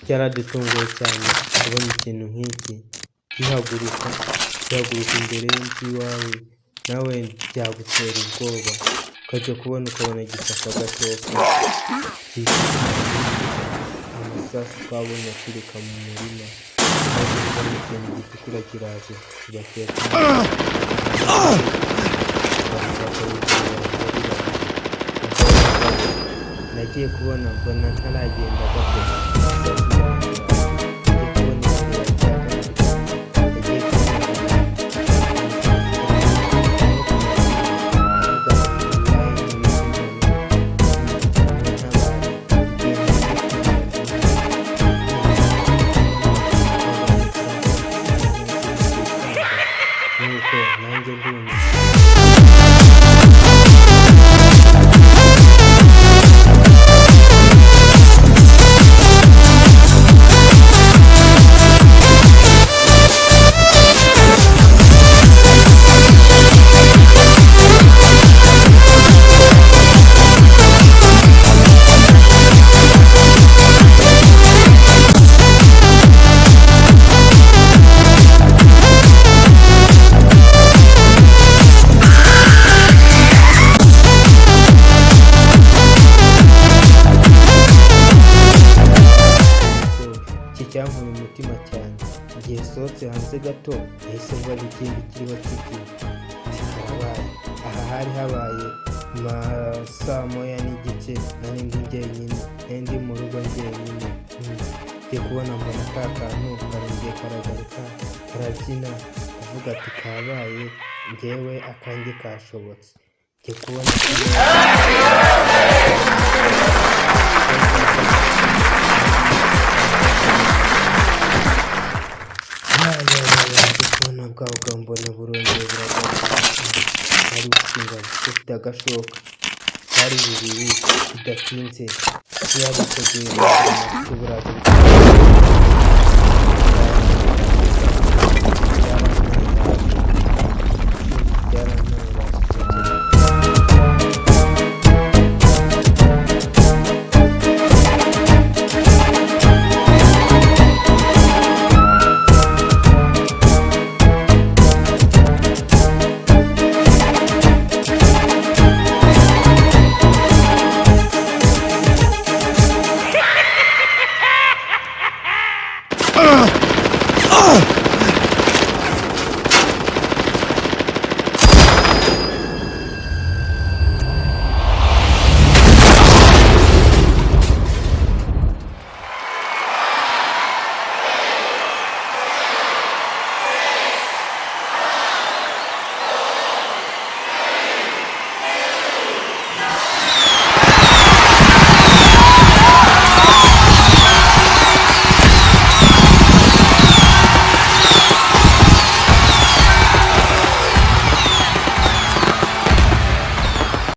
Byaradutunguye cyane kubona ikintu nk'iki gihaguruka imbere y'inzu iwawe, nawe byagutera ubwoba, ukajya kubona ukabona gifashe agashoka amasasu twabonye aturika mu murima, maze kubona ikintu gitukura kiraje kibatera nagiye kubona mbona ntaragenda gato nuko nanjye ndumiwe. Iki cyankuye umutima cyane, igihe sohotse hanze gato yahise mbona ikindi kiriho kiti harabaye. Aha hari habaye saa moya n'igice, nari ndi jyenyine, nari ndi mu rugo jyenyine. Ngiye kubona mbona ka kantu karongeye karagaruka karabyina kavuga ati kabaye, njyewe akanjye kashobotse. Ngiye kubona ubwana bwaho mbona burongeye buragaruka, hari bufite agashoka kari bubiri bidatinze, yabiteguye bafite buraza byarangiye